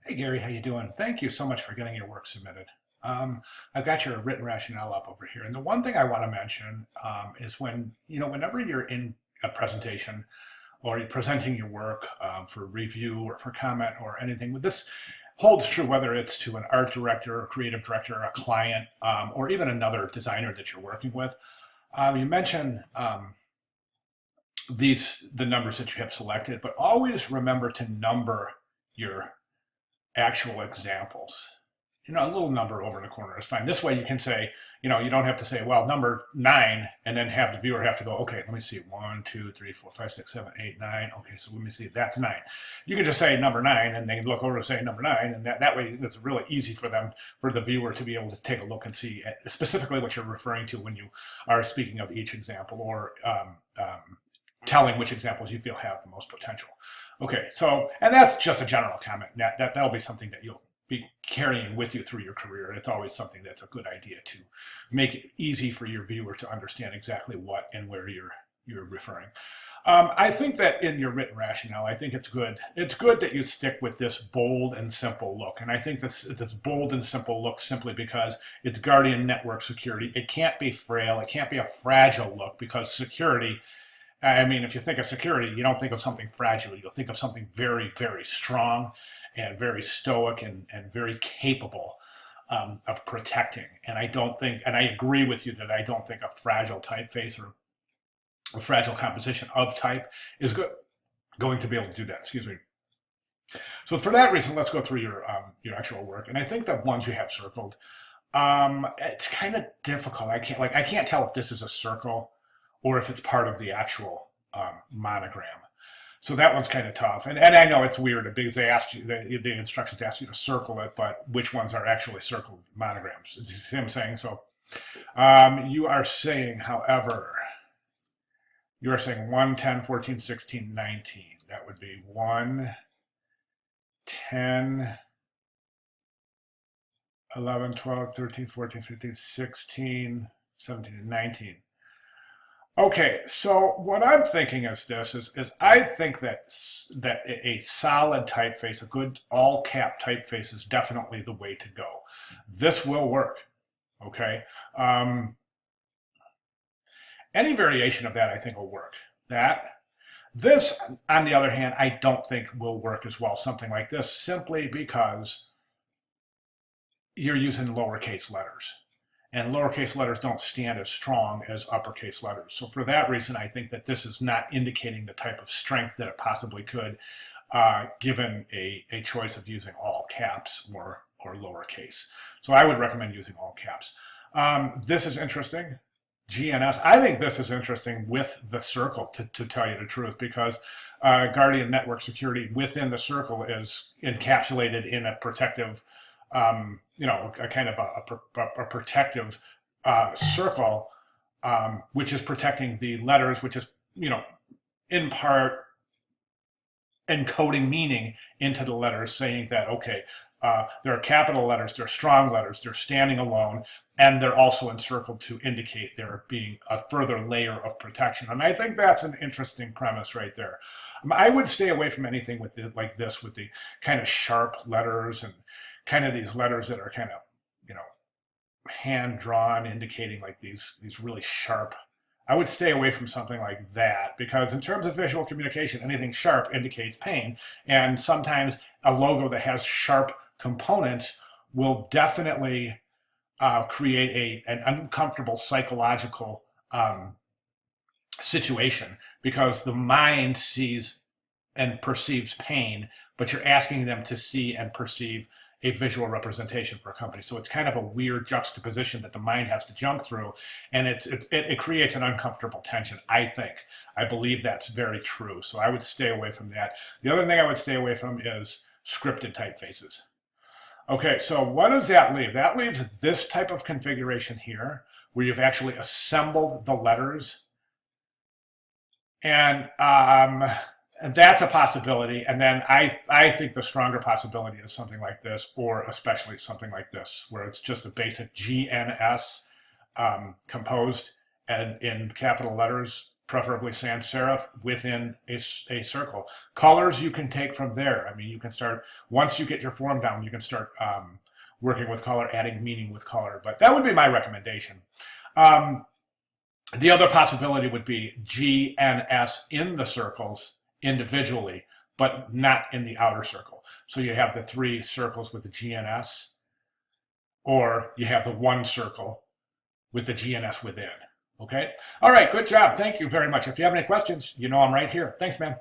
Hey Gary, how you doing? Thank you so much for getting your work submitted. I've got your written rationale up over here, and the one thing I want to mention is whenever you're in a presentation or you're presenting your work for review or for comment or anything, this holds true whether it's to an art director, a creative director, a client, or even another designer that you're working with. You mentioned the numbers that you have selected, but always remember to number your actual examples. A little number over in the corner is fine. This way you can say, you don't have to say, well, number 9, and then have the viewer have to go, okay, let me see, 1, 2, 3, 4, 5, 6, 7, 8, 9. Okay, so let me see, that's 9. You can just say number 9, and they look over and say number 9, and that way it's really easy for the viewer to be able to take a look and see specifically what you're referring to when you are speaking of each example or telling which examples you feel have the most potential. Okay, so, and that's just a general comment. That'll be something that you'll be carrying with you through your career. It's always something that's a good idea to make it easy for your viewer to understand exactly what and where you're referring. I think that in your written rationale, I think it's good. It's good that you stick with this bold and simple look. And I think it's a bold and simple look simply because it's Guardian Network Security. It can't be frail. It can't be a fragile look because security, I mean, if you think of security, you don't think of something fragile. You'll think of something very, very strong and very stoic and very capable of protecting. And I agree with you that I don't think a fragile typeface or a fragile composition of type is going to be able to do that. Excuse me. So for that reason, let's go through your actual work. And I think the ones you have circled, it's kind of difficult. I can't tell if this is a circle or if it's part of the actual monogram. So that one's kind of tough. And I know it's weird because the instructions ask you to circle it, but which ones are actually circled monograms? You see what I'm saying? So you are saying, however, you are saying 1, 10, 14, 16, 19. That would be 1, 10, 11, 12, 13, 14, 15, 16, 17, and 19. Okay, so what I'm thinking is I think that a solid typeface, a good all cap typeface, is definitely the way to go. This will work. Okay, any variation of that I think will work. This, on the other hand, I don't think will work as well. Something like this, simply because you're using lowercase letters. And lowercase letters don't stand as strong as uppercase letters. So for that reason, I think that this is not indicating the type of strength that it possibly could, given a choice of using all caps or lowercase. So I would recommend using all caps. This is interesting. GNS. I think this is interesting with the circle, to tell you the truth, because Guardian Network Security within the circle is encapsulated in a protective a kind of a protective circle, which is protecting the letters, which is, in part encoding meaning into the letters, saying that, okay, there are capital letters, they're strong letters, they're standing alone, and they're also encircled to indicate there being a further layer of protection. And I think that's an interesting premise right there. I would stay away from anything with like this, with the kind of sharp letters and kind of these letters that are kind of, hand drawn, indicating like these really sharp. I would stay away from something like that because in terms of visual communication, anything sharp indicates pain. And sometimes a logo that has sharp components will definitely create an uncomfortable psychological situation because the mind sees and perceives pain, but you're asking them to see and perceive a visual representation for a company. So it's kind of a weird juxtaposition that the mind has to jump through, and it creates an uncomfortable tension, I think. I believe that's very true. So I would stay away from that. The other thing I would stay away from is scripted typefaces. Okay, so what does that leave? That leaves this type of configuration here, where you've actually assembled the letters. And that's a possibility. And then I think the stronger possibility is something like this, or especially something like this, where it's just a basic GNS composed and in capital letters preferably sans serif within a circle. Colors you can take from there. I mean, you can start, once you get your form down, you can start working with color, adding meaning with color. But that would be my recommendation. The other possibility would be G and S in the circles individually, but not in the outer circle. So you have the 3 circles with the G and S, or you have the 1 circle with the G and S within. Okay? All right, good job. Thank you very much. If you have any questions, you know I'm right here. Thanks, man.